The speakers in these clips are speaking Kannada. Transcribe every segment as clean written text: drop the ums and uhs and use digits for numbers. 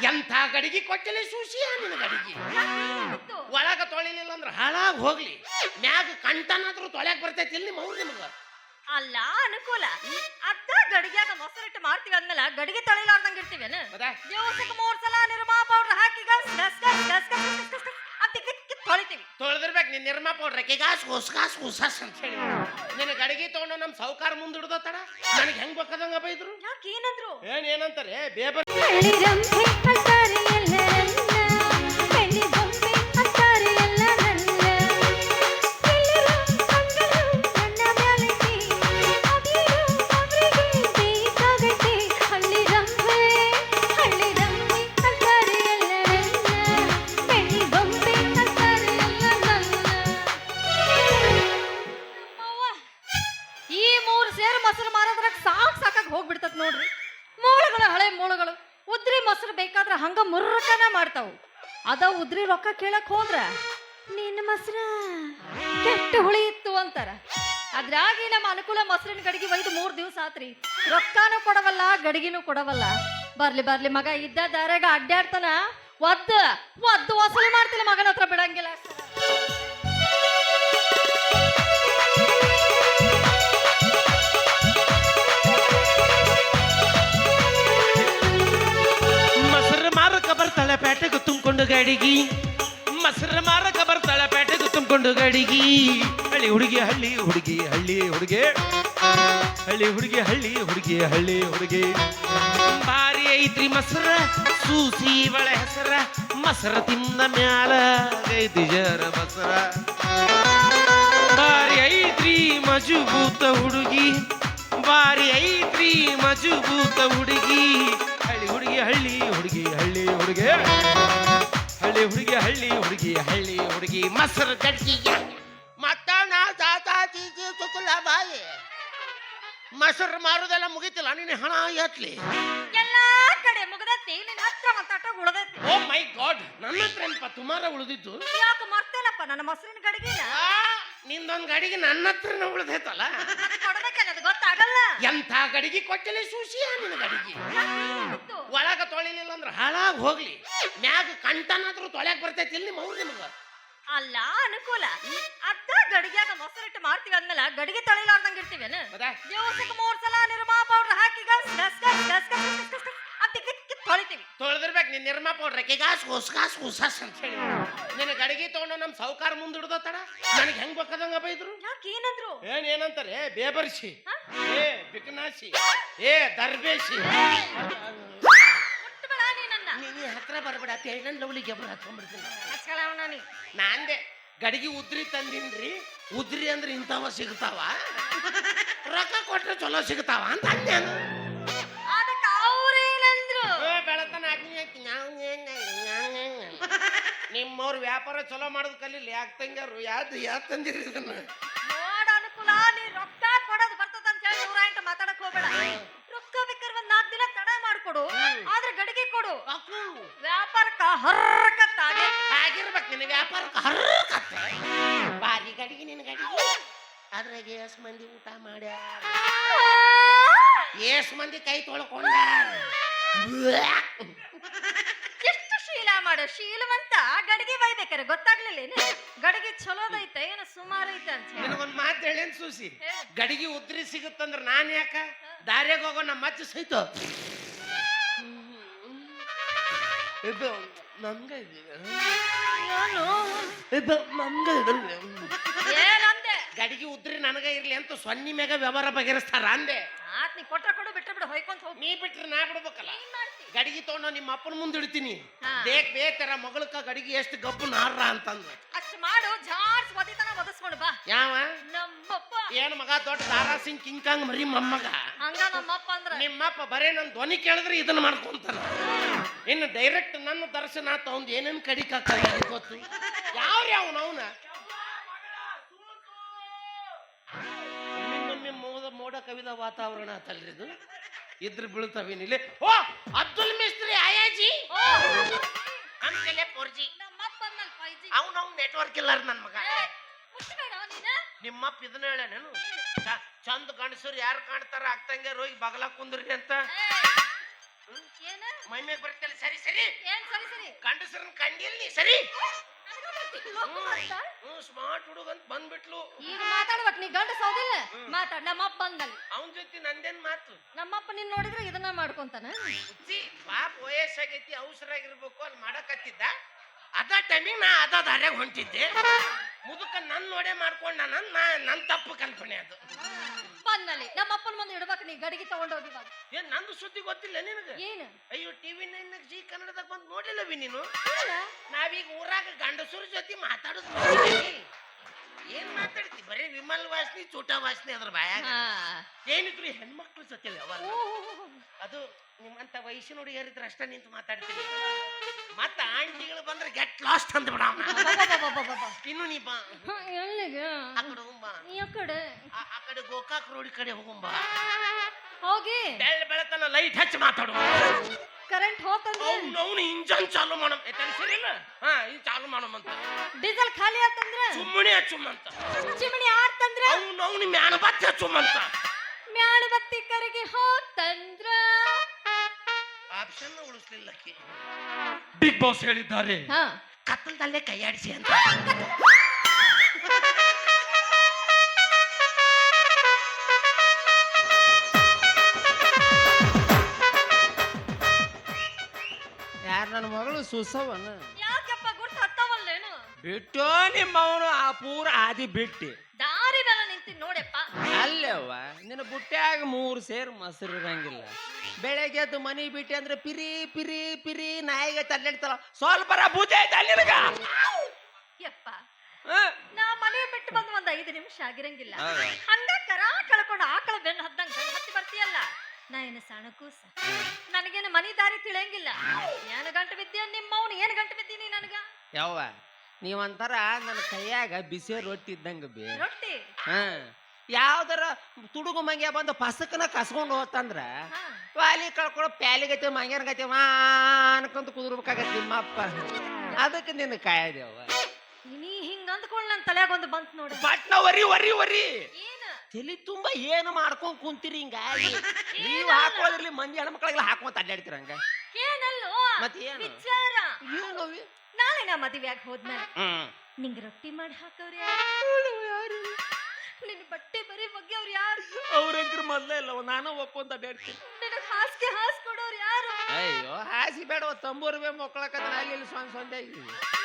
ಎಂಥ ಗಡಿಗೆ ಕೊಟ್ಟಲೆ ಸೂಸಿ ನಿನ್ನ ಗಡಿಗೆ ಒಳಗ ತೊಳಿಲಿಲ್ಲ ಅಂದ್ರೆ ಹಾಳಾಗಿ ಹೋಗ್ಲಿ ಮ್ಯಾಗ ಕಂಟನಾದ್ರೂ ತೊಳ್ಯಾಕ ಬರ್ತೈತಿ ಇಲ್ಲಿ ನಿಮ್ಮ ಅವ್ರು ನಿಮಗ ಅಲ್ಲ ಅನುಕೂಲ ಅದ ಗಡಿಗ್ಯಾಗ ಮೊಸರಿಟ್ಟು ಮಾಡ್ತೀವಿ ಅಂದ್ಮೇಲೆ ಗಡಿಗೆ ತೊಳಿಲಾರ್ದಂಗ ಇರ್ತೀವೇನು ದಿವಸಕ್ಕೆ 3 ಸಲ ನಿರ್ಮಾ ಪೌಡರ್ ಹಾಕಿ ತೊಳಿತೀವಿ ತೊಳೆದಿರ್ಬೇಕು ನೀನ್ ನಿರ್ಮಾ ಪೌಡ್ರ್ ಗಾಸ್ ಹುಸ್ಗಾಸ್ ಹುಸಾಸ್ ಅಂತ ಹೇಳಿ ನಿನ್ನ ಗಡಿಗೆ ತಗೊಂಡು ನಮ್ ಸಾವುಕಾರ ಮುಂದೆ ಹಿಡ್ದೋತಾರ ನನಗೆ ಹೆಂಗ್ ಬೇಕಾದಂಗ ಬೈದ್ರು ಯಾಕೆ ಏನಂದ್ರು ಏನಂತಾರೆ ಬೇಬ ಹೋಗ್ಬಿಡ್ತದ ನೋಡ್ರಿ ಮೂಳೆಗಳು ಹಳೆ ಮೂಳೆಗಳು ಉದ್ರಿ ಮೊಸರು ಬೇಕಾದ್ರೆ ಹಂಗ ಮುರ್ರಕನ ಮಾಡ್ತಾವು ಅದ ಉದ್ರಿ ರೊಕ್ಕ ಕೇಳಕ್ ಹೋದ್ರ ನಿನ್ನ ಮೊಸರ ಕೆಟ್ಟ ಹುಳಿ ಇತ್ತು ಅಂತಾರ ಅದ್ರಾಗಿ ನಮ್ಮ ಅನುಕೂಲ ಮೊಸರಿನ ಗಡಿಗೆ ಒಯ್ದು 3 ದಿವಸ ಆತ್ರಿ ರೊಕ್ಕನೂ ಕೊಡವಲ್ಲ ಗಡಿಗಿನೂ ಕೊಡವಲ್ಲ ಬರ್ಲಿ ಬರ್ಲಿ ಮಗ ಇದ್ದ ದಾರ್ಯಾಗ ಅಡ್ಡಾಡ್ತಾನ ಒದ್ದು ವಸೂಲಿ ಮಾಡ್ತಿಲ್ಲ ಮಗನ ಹತ್ರ ಬಿಡಂಗಿಲ್ಲ ಬರ್ತಾಳೆ ಪೇಟೆಗೆ ತುಂಬಿಕೊಂಡು ಗಡಿಗಿ ಮೊಸರು ಮಾರಕ ಬರ್ತಾಳೆ ಪೇಟೆಗೆ ತುಂಬಿಕೊಂಡು ಗಡಿಗಿ ಹಳ್ಳಿ ಹುಡುಗಿ ಹಳ್ಳಿ ಹುಡುಗಿ ಹಳ್ಳಿ ಹುಡುಗಿ ಹಳ್ಳಿ ಹುಡುಗಿ ಹಳ್ಳಿ ಹುಡುಗಿ ಹಳ್ಳಿ ಹುಡುಗಿ ಭಾರಿ ಐತ್ರಿ ಮೊಸರ ಸೂಸಿ ಒಳ ಹೆಸರ ಮೊಸರ ತಿಂದ ಮ್ಯಾಲ ಗೈತಿ ಜರ ಮೊಸರ ಭಾರಿ ಐತ್ರಿ ಮಜಬೂತ ಹುಡುಗಿ ಭಾರಿ ಐತ್ರಿ ಮಜಬೂತ ಹುಡುಗಿ ಹಳ್ಳಿ ಹುಡುಗಿ ಹಳ್ಳಿ ಹುಡುಗಿ ಹಳ್ಳಿ ಹುಡುಗಿ ಹಳ್ಳಿ ಹುಡುಗಿ ಹಳ್ಳಿ ಹುಡುಗಿ ಹಳ್ಳಿ ಹುಡುಗಿ ಮೊಸರು ಗಡ್ಗಿಗೆ ಮತ್ತಣ ಬಾಯಿ ಮೊಸರು ಮಾರುದೆಲ್ಲ ಮುಗಿತಿಲ್ಲ ನೀನು ಹಣ ಎತ್ಲಿ ಎಲ್ಲಾ ಕಡೆ ಮುಗದೈತಿ ನಿನ್ನ ಹತ್ರ ಮಾತಾಟ ಉಳದೈತಿ ಓ ಮೈ ಗಾಡ್ ನನ್ನ ಹತ್ರ ಏನಪ್ಪ ತುಮಾರ ಉಳಿದಿತ್ತು ಯಾಕೆ ಮರ್ತೇನಪ್ಪ ನನ್ನ ಮೊಸರಿನ ಗಡಿಗೆನ ನಿಂದೊಂದ್ ಗಡಿಗೆ ನನ್ನ ಹತ್ರನ ಉಳಿದೈತಲ್ಲ ಕೊಡಬೇಕನ್ನೋದು ಗೊತ್ತಾಗಲ್ಲ ಎಂಥ ಗಡಿಗೆ ಕೊಟ್ಟಲೆ ಸೂಸಿ ನಿನ್ನ ಗಡಿಗೆ ಒಳಗ ತೊಳಿಲಿಲ್ಲ ಅಂದ್ರೆ ಹಾಳಾಗಿ ಹೋಗ್ಲಿ ಮ್ಯಾಗ ಕಂಟನಾದ್ರೂ ತೊಳ್ಯಾಕ ಬರ್ತೈತಿ ಇಲ್ಲಿ ನಿಮ್ಮ ಅವ್ರು ನಿಮಗ ಅಲ್ಲ ಅನುಕೂಲ ಅದ ಗಡಿಗ್ಯಾಗ ಮೊಸರಿಟ್ಟು ಮಾಡ್ತೀವಿ ಅಂದ್ಮೇಲೆ ಗಡಿಗೆ ತೊಳಿಲಾರ್ದಂಗ ಇರ್ತೀವೇನು ದಿವಸಕ್ಕೆ 3 ಸಲ ನಿರ್ಮಾ ಪೌಡರ್ ಹಾಕಿ ತೊಳಿತೀವಿ ತೊಳೆದಿರ್ಬೇಕು ನೀನ್ ನಿರ್ಮಾ ಪೌಡ್ರ್ ಗಾಸ್ ಹುಸ್ಗಾಸ್ ಹುಸಾಸ್ ಅಂತ ಹೇಳಿ ನಿನ್ನ ಗಡಿಗೆ ತಗೊಂಡು ನಮ್ ಸಾವುಕಾರ ಮುಂದೆ ಹಿಡ್ದೋತಾರ ನನಗೆ ಹೆಂಗ್ ಬೇಕಾದಂಗ ಬೈದ್ರು ಯಾಕೆ ಏನಂದ್ರು ಏನಂತಾರೆ ಬೇಬರ್ಸಿ ಏ ಬಿಕನಾಸಿ ಏ ದರ್ಬೇಸಿ ನೀ ಹತ್ರ ಬರ್ಬೇಡ ಅಂತ ಲವ್ಲಿ ಗೆಬ್ರ ಹತ್ಕೊಂಡ್ಬಿಡ್ತೀನಿ ನಾಂದೆ ಗಡಿಗೆ ಉದ್ರಿ ತಂದಿನ್ರಿ ಉದ್ರಿ ಅಂದ್ರೆ ಇಂಥವ ಸಿಗ್ತಾವ ರೊಕ್ಕ ಕೊಟ್ರೆ ಚಲೋ ಸಿಗ್ತಾವ ಅಂತ ಅಂದೇನು ಬೆಳತನ ನಿಮ್ಮವ್ರ ವ್ಯಾಪಾರ ಚಲೋ ಮಾಡೋದು ಕಲೀಲಿ ಯಾಕೆ ತಂಗ್ಯಾರು ಯಾಕೆ ತಂದಿರಿ ಇದನ್ನ ನೋಡ ಅನುಕೂಲ ನೀ ರೊಕ್ಕ ಕೊಡೋದು ಬರ್ತದ ಅಂತ ಹೇಳಿ 108 ಮಾತಾಡಕ್ ಹೋಗ್ಬೇಡ ರೊಕ್ಕ ಬೇಕಾದ್ರೆ 4 ದಿನ ತಡ ಮಾಡ್ಕೊಡು ಆದ್ರೆ ಗಡಿಗೆ ಕೊಡು ವ್ಯಾಪಾರಕ್ಕ ಆಗಿರ್ಬೇಕು ನಿನ್ನ ವ್ಯಾಪಾರಕ್ಕೆ ಹರ್ಕತ್ತ ಬಾರಿ ಗಡಿಗೆ ನಿನ್ನ ಗಡಿಗೆ ಅದ್ರಾಗ ಎಷ್ಟ್ ಮಂದಿ ಊಟ ಮಾಡ್ಯಾರ ಎಷ್ಟ್ ಮಂದಿ ಕೈ ತೊಳ್ಕೊಂಡ ಎಷ್ಟು ಶೀಲ ಮಾಡ ಶೀಲವಂತ ಗಡಿಗೆ ಬೈಬೇಕಾರೆ ಗೊತ್ತಾಗ್ಲಿಲ್ಲ ಗಡಿಗೆ ಚಲೋದೈತೆ ಏನು ಸುಮಾರು ಐತೆ ಅಂತ ನಿನಗೊಂದ್ ಮಾತು ಹೇಳೇನ್ ಸೂಸಿ ಗಡಿಗೆ ಉದ್ರಿ ಸಿಗುತ್ತಂದ್ರ ನಾನ್ ಯಾಕ ದಾರ್ಯಾಗ ಹೋಗೋ ನಮ್ಮ ಮಚ್ಚ ಸಹಿತ ನಮ್ಗ ಗಡಿಗೆ ಉದ್ರಿ ನನಗ ಇರ್ಲಿ ಅಂತ ಸೊನ್ನಿ ಮ್ಯಾಗ ವ್ಯವಹಾರ ಬಗೆಹರಿಸ್ತಾರ ಅಂದೆ ನೀ ಕೊಟ್ರ ಕೊಡು ಬಿಟ್ರ ಬಿಡು ಹೊಯ್ಕೊಂತ ಹೋಗಿ ನೀ ಬಿಟ್ರೆ ನಾ ಬಿಡ್ಬೇಕಲ್ಲ ಗಡಿಗೆ ತಗೊಂಡು ನಿಮ್ಮ ಅಪ್ಪನ ಮುಂದೆ ಇಡ್ತೀನಿ ಬೇಕರ ಮಗಳಕ್ಕ ಗಡಿಗೆ ಎಷ್ಟು ಗಬ್ಬು ನಾರ್ರ ಅಂತಂದ್ರು ಅಷ್ಟು ಮಾಡು ಜಾರ್ಸ್ ಒದಿತನ ಒದಸ್ಕೊಂಡು ಬಾ ಯಾವ ನಮ್ಮಪ್ಪ ಏನ್ ಮಗ ದೊಡ್ಡ ತಾರಾ ಸಿಂಗ್ ಕಿಂಕಾಂಗ್ ಮರಿ ಮೊಮ್ಮಗ ಹಂಗ ನಮ್ಮಪ್ಪ ಅಂದ್ರ ನಿಮ್ಮಪ್ಪ ಬರೇ ನನ್ ಧ್ವನಿ ಕೇಳಿದ್ರೆ ಇದನ್ನ ಮಾಡ್ಕೊಂತಾನ ಇನ್ನು ಡೈರೆಕ್ಟ್ ನನ್ನ ದರ್ಶನ ತಗೊಂಡ್ ಏನೇನ್ ಕಡಿಕಾಕ ಗೊತ್ತು ಯಾವ ಅವನ ಮೋಡ ಕವಿದ ವಾತಾವರಣ ಆತಲ್ರಿ ಇದು ಇದ್ರ ಬೀಳ್ತಾವೇನಿಲ್ಲ ಓ ಅಬ್ದುಲ್ ಮಿಸ್ತ್ರಿ ಆಯಾಜಿ ಅಂತೆಲೆ 4G ನಮ್ಮಪ್ಪ ಅನ್ನಲ್ 5G ಅವನು ನೆಟ್ವರ್ಕ್ ಇಲ್ಲಾರ ನನ್ನ ಮಗ ನಿಮ್ಮಪ್ಪ ಇದನ್ನ ಹೇಳೇನೇನು ಚಂದ ಗಂಡಸರು ಯಾರು ಕಾಣ್ತಾರ ಆಗ್ತಂಗೆ ರೋಗಿ ಬಗಲ ಕುಂದ್ರಿ ಅಂತ ಮೈ ಮ್ಯಾಗ ಬರ್ತಲ್ಲ ಸರಿ ಸರಿ ಏನ್ ಸರಿ ಸರಿ ಗಂಡಸರನ್ನ ಕಂಡಿಲ್ಲ ನೀ ಸರಿ ನನಗೂ ಗೊತ್ತಿಲ್ಲ, ಅಂತ. ಸ್ಮಾರ್ಟ್ ಹುಡುಗ ಅಂತ ಬಂದ್ಬಿಟ್ಲು ಈಗ ಮಾತಾಡ್ಬೇಕು, ನೀ ಗಂಡ ಸೌದಿಲ್ಲ ಮಾತಾಡ್. ನಮ್ಮಪ್ಪ ಬಂದಲ್ಲಿ ಅವನ ಜೊತೆ ನಂದೇನ್ ಮಾತು ನಮ್ಮಪ್ಪ ನಿನ್ ನೋಡಿದ್ರೆ ಇದನ್ನ ಮಾಡ್ಕೊಂತಾನ. ಹುಚ್ಚಿ ಪಾಪ ವಯಸ್ಸಾಗೈತಿ ಅವಸರ ಆಗಿರ್ಬೇಕು ಅಲ್ಲಿ ಮಾಡಕತ್ತಿದ್ದ ಅದ ಟೈಮಿಂಗ್ ನಾ ಅದ ದಾರ್ಯಾಗ ಹೊಂಟಿದ್ದೆ ಮುದುಕ ನನ್ ನೋಡೇ ಮಾಡ್ಕೊಂಡ ನನ್ ತಪ್ಪು ಕಲ್ಪನೆ ಅದು ಬಂದಲ್ಲಿ ನಮ್ಮಪ್ಪನ ಮುಂದೆ ಇಡ್ಬೇಕು, ನೀ ಗಡಿಗೆ ತಗೊಂಡೋಗಿ ಇವಾಗ. ಏನ್ ನಂದು ಸುದ್ದಿ ಗೊತ್ತಿಲ್ಲ ನಿನಗ ಏನು ಅಯ್ಯೋ ಟಿವಿ 9 ಜಿ ಕನ್ನಡದಾಗ ಬಂದು ನೋಡಿಲ್ಲವಿ ನೀನು ಇಲ್ಲ. ನಾವೀಗ ಊರಾಗ ಗಂಡಸರ ಜೊತೆ ಮಾತಾಡೋದು ನೋಡಿದ್ದೀವಿ. ಏನ್ ಮಾತಾಡ್ತಿ ಬರೀ ವಿಮಲ್ ವಾಸನಿ ಚೂಟ ವಾಸನಿ ಅದ್ರ ಬಾಯಾಗ ಹಾ. ಏನಿದ್ರು ಈ ಹೆಣ್ಮಕ್ಳ ಜೊತೆ ಯಾವಾಗ ಓ, ಅದು ನಿಮ್ಮಂತ ವಯಸ್ಸಿನ ಹುಡುಗಿಯರಿದ್ರೆ ಅಷ್ಟ ನಿಂತು ಮಾತಾಡ್ತೀನಿ ಮತ್ತ ಆಂಟಿಗಳು ಬಂದ್ರೆ ಗೆಟ್ ಲಾಸ್ಟ್ ಅಂತ ಬಿಡ ಅಬ್ಬಬ್ಬಬ್ಬಬ್ಬಬ್ಬ. ಇನ್ನು ನೀ ಬಾ ಹ, ಎಲ್ಲಿಗೆ ಆ ಕಡೆ ಹೋಗುಂಬಾ ಈ ಕಡೆ ಆ ಕಡೆ ಗೋಕಾಕ್ ರೋಡ್ ಕಡೆ ಹೋಗುಂಬಾ ಹೋಗಿ ಬೆಳತನ ಲೈಟ್ ಹಚ್ಚಿ ಮಾತಾಡು ಕರೆಂಟ್ ಹೋತಂದ್ರೆ ಅವ್ನು ಇಂಜನ್ ಚಾಲು ಮಾಡಮ್ ಸರಿಲ್ಲ ಹಾ ಇದು ಚಾಲು ಮಾಡಮಂತ ಡೀಸೆಲ್ ಖಾಲಿ ಆತಂದ್ರ ಸುಮ್ಮನೆ ಹಚ್ಚುಮಂತ ಚಿಮಣಿ ಆರ್ತಂದ್ರ ಅವ್ನು ಮ್ಯಾಲ ಬತ್ತಿ ಹಚ್ಚುಮಂತ ಮ್ಯಾಳ ಬತ್ತಿ ಕರಗಿ ಹೋತಂದ್ರ ಆಪ್ಷನ್ ಉಳಿಸ್ಲಿಲ್ಲ ಬಿಗ್ ಬಾಸ್ ಹೇಳಿದ್ದಾರೆ ಹಾ ಕತ್ತಲದಲ್ಲೇ ಕೈಯಾಡಿಸಿ ಅಂತ ಯಾರು ನನ್ನ ಮಗಳು ಸುಸವನ ಯಾಕಪ್ಪ ಗುರ್ತು ಹತ್ತವಲ್ಲೇನು ಬಿಟ್ಟು ನಿಮ್ಮವನು ಆ ಪೂರ ಆದಿ ಬಿಟ್ಟಿ ದಾರಿ ಮೇಲೆ ನಿಂತಿ ನೋಡಪ್ಪ. ಅಲ್ಲವ್ವ ನಿನ್ನ ಬುಟ್ಟ್ಯಾಗ 3 ಸೇರು ಮೊಸರು ಇರಂಗಿಲ್ಲ ಬೆಳಗ್ಗೆ ಎದ್ದು ಮನಿ ಬಿಟ್ಟಿ ಅಂದ್ರೆ ಪಿರಿ ಪಿರಿ ಪಿರಿ ನಾಯಿಗೆ ತಲ್ಲಾಡ್ತಾಳ ಸ್ವಲ್ಪರ ಬುದ್ಧಿ ಐತೆ ನಿನಗ ಯಪ್ಪ ನಾ ಮನೆ ಬಿಟ್ಟು ಬಂದು ಒಂದ್ 5 ನಿಮಿಷ ಆಗಿರಂಗಿಲ್ಲ ಹೌದಾ? ಹಂಗ ಕರ ಕಳ್ಕೊಂಡು ಆಕಳ ಬೆನ್ನು ಹತ್ತಂಗ ಬೆನ್ನು ಹತ್ತಿ ಬರ್ತೀಯಲ್ಲ. ನಾ ಏನು ಸಣ್ಣ ಕೂಸ, ನನಗೇನು ಮನಿ ದಾರಿ ತಿಳಿಯಂಗಿಲ್ಲ. ಏನ್ ಗಂಟು ಬಿದ್ದೀಯ ನಿಮ್ಮವ್ನು, ಏನ್ ಗಂಟು ಬಿದ್ದೀನಿ ನನಗ? ಯವ್ವ ನೀವಂತಾರ ನನ್ನ ಕೈಯಾಗ ಬಿಸಿ ರೊಟ್ಟಿ ಇದ್ದಂಗ ಬೇ ರೊಟ್ಟಿ ಯಾವ್ದಾರ ತುಡುಗು ಮಂಗ್ಯ ಬಂದು ಪಸಕನ ಕಸ್ಕೊಂಡು ಹೋತಂದ್ರ ಹಾ. ವಾಲಿ ಕಳ್ಕೊಳ್ಳೋ ಪ್ಯಾಲಿಗೈತೆ ಮಂಗ್ಯನ್ಗೈತೆ ಮಾ ಅನ್ಕೊಂತ ಕುದುರ್ಬೇಕಾಗತ್ತೆ ನಿಮ್ಮಪ್ಪ ಅದಕ್ಕೆ ನಿನ್ನ ಕಾಯದೇವ ನೀ ಹಿಂಗ ಅಂದ್ಕೊಳ್ಳ ನನ್ ತಲೆಯಾಗ ಒಂದು ಬಂತ್ ನೋಡ. ಪಟ್ನ ವರಿ ವರಿ ವರಿ ಏನ ತಲಿ ತುಂಬಾ ಏನು ಮಾಡ್ಕೊಂಡ್ ಕುಂತೀರಿ ಹಿಂಗಾಗಿ ನೀವು ಹಾಕೋದ್ರಲ್ಲಿ ಮಂದಿ ಹೆಣ್ಮಕ್ಳಿಗೆಲ್ಲ ಹಾಕೊಂತ ಅಡ್ಡಾಡ್ತೀರ ಹಂಗ ಏನಲ್ಲೋ ಮತ್ ಏನು? ವಿಚಾರ. ಏನು ನಾಳೆ ನಾ ಮದುವೆಯಾಗ ಹೋದ್ಮೇಲೆ ನಿಂಗೆ ರೊಟ್ಟಿ ಮಾಡಿ ಹಾಕವ್ರು ಯಾರು? ನಿನ್ನ ಬಟ್ಟೆ ಬರೀ ಬಗ್ಗೆ ಅವ್ರು ಯಾರು? ಅವ್ರಂಕ್ರ ಮೊದ್ಲೇ ಇಲ್ಲ ನಾನು ಒಪ್ಕೊಂತ ಅಡ್ಡಾಡ್ತೀನಿ. ನಿನಗ್ ಹಾಸಿಗೆ ಹಾಸ್ಕೊಡೋರು ಯಾರು? ಅಯ್ಯೋ ಹಾಸಿ ಬೇಡ ತಂಬೂರು ಬೇ ಮೊಕ್ಕಳಕತ್ತ ಅಲ್ಲಿ ಇಲ್ಲಿ ಸೊಂದೆ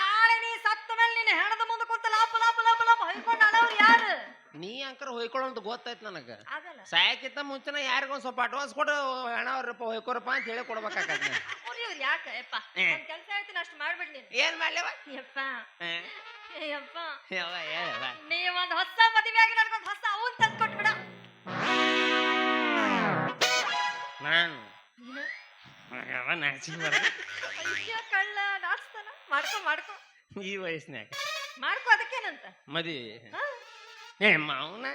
ನಾಳೆ ನೀ ಸತ್ತ ಮೇಲೆ ನಿನ್ನ ಹೆಣದ ಮುಂದೆ ಕುಂತ ಲಾಪ ಲಾಪ ಲಾಪ ಲಾಪ ಹೊಯ್ಕೊಂಡು ಅಳವ್ರು ಯಾರು? ನೀ ಅಂಕರ್ ಹೊಯ್ಕೊಳ್ಳೋದು ಗೊತ್ತಾಯ್ತು ನನಗ ಆಗಲ್ಲ. ಸಾಯಕ್ಕಿಂತ ಮುಂಚೆನ ಯಾರಿಗೊಂದ್ ಸ್ವಲ್ಪ ಅಡ್ವಾನ್ಸ್ ಕೊಡು ಹೆಣವ್ರಪ್ಪ ಹೊಯ್ಕೊರಪ್ಪ ಅಂತ ಹೇಳಿ ಕೊಡ್ಬೇಕಾಗತ್ತೆ ಅವ್ರು ಯಾಕ ಯಪ್ಪ ಒಂದ್ ಕೆಲಸ ಹೇಳ್ತೀನಿ ಅಷ್ಟು ಮಾಡ್ಬಿಡ್ ನೀನು. ಏನ್ ಮಾಡ್ಲೇವ ಯಪ್ಪ ಯಪ್ಪ ಹೇಳವ ನೀ ಒಂದ್ ಹೊಸ ಮದುವೆ ಆಗಿ ನನಗೊಂದ್ ಹೊಸ ಅವನ್ ತಂದು ಕೊಟ್ಬಿಡ. ನಾನು ನೀನು ನಾಚಿಕೆ ಅಯ್ಯ ಕಳ್ಳ ನಾಚ್ತಾನ. ಮಾಡ್ಕೊ ಮಾಡ್ಕೊ ಈ ವಯಸ್ಸಿನಾಗ ಮಾಡ್ಕೊ, ಅದಕ್ಕೇನಂತ? ಮದಿ ಹಾ? ಮಾವನ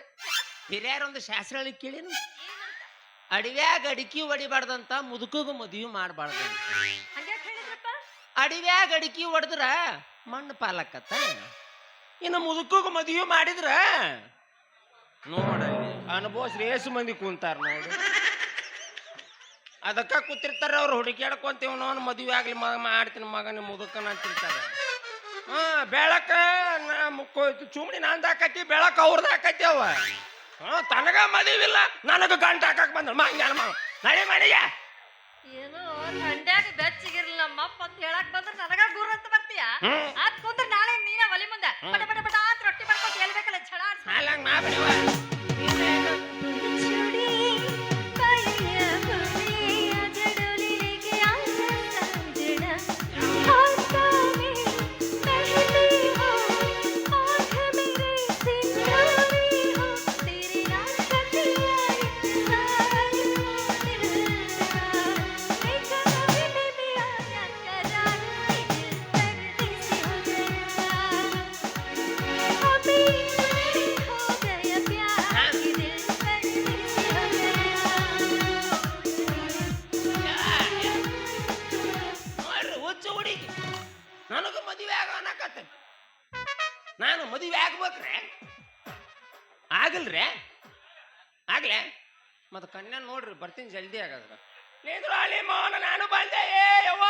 ಹಿರಿಯರೊಂದು ಶಾಸ್ತ್ರಗಳಿಗೆ ಕೇಳಿನು ಏನಂತ? ಅಡವ್ಯಾಗ ಅಡಿಕೆ ಹೊಡಿಬಾರ್ದಂತ ಮುದುಕಗ ಮದುವೆ ಮಾಡಬಾರ್ದಂತ. ಹಂಗ್ಯಾಕ್ ಹೇಳಿದ್ರಪ್ಪ? ಅಡವ್ಯಾಗ ಅಡಿಕೆ ಹೊಡೆದ್ರ ಮಣ್ಣು ಪಾಲಕತ್ತ, ಇನ್ನು ಮುದುಕಗ ಮದುವೆ ಮಾಡಿದ್ರ ನೋಡಲ್ಲಿ ಅನುಭವಿಸ್ರಿ ಏಸು ಮಂದಿ ಕುಂತಾರ ನೋಡು. ಅದಕ್ಕ ಕೂತಿರ್ತಾರ ಅವ್ರು ಹುಡುಕ್ಯಾಡ್ಕೊಂತೀವ್ ನೋನ್ ಮದುವೆ ಆಗ್ಲಿ ಮಾಡ್ತೀನಿ ಮಗನ ಮುದುಕನ ಅಂತಿರ್ತಾರ. ಬೆಳಕ ಮುಕ್ಕೋಯ್ತು ಚುಮ್ನಿ ನಂದ ಹಾಕತಿ ಬೆಳಕ ಅವ್ರದ್ದು ಹಾಕತಿ ಅವ. ತನಗ ಮದುವಿಲ್ಲ ನನಗ ಗಂಟ ಹಾಕಕ್ ಬಂದ ಮಂಗ್ಯಾನ ಮಾವ ನಡಿ ಮನೆಗೆ. ಏನೋ ಥಂಡ್ಯಾಗ ಬೆಚ್ಚಗಿರ್ಲಿಲ್ಲ ನಮ್ಮಪ್ಪ ಅಂತ ಹೇಳಕ್ ಬಂದ್ರ ನನಗ ಗುರು ಅಂತ ಬರ್ತೀಯ? ಅದ್ ಕುಂದ್ರ ನಾಳೆ ನೀನ ಒಲಿ ಮುಂದೆ ಪಟ ಪಟ ಪಟ ಅಂತ ರೊಟ್ಟಿ ಮಾಡ್ಕೊಂತ ಹೇಳ್ಬೇಕಲ್ಲ ಛಳ ಹಾಲಂಗ್ ಮಾಡ್ಬಿಡುವ ನನಗ ಮದುವೆ ಆಗ ಅನ್ನಕತ್ತ. ನಾನು ಮದುವೆ ಆಗ್ಬೇಕ್ರೆ ಆಗಲ್ರಿ ಆಗ್ಲೆ ಮತ್ತ ಕನ್ಯಾ ನೋಡ್ರಿ ಬರ್ತೀನಿ ಜಲ್ದಿ ಆಗಾದ್ರ ನಿಂದ್ರು ಅಲ್ಲಿ ಮೋಹನ ನಾನು ಬಂದೆ ಏ ಯವ್ವ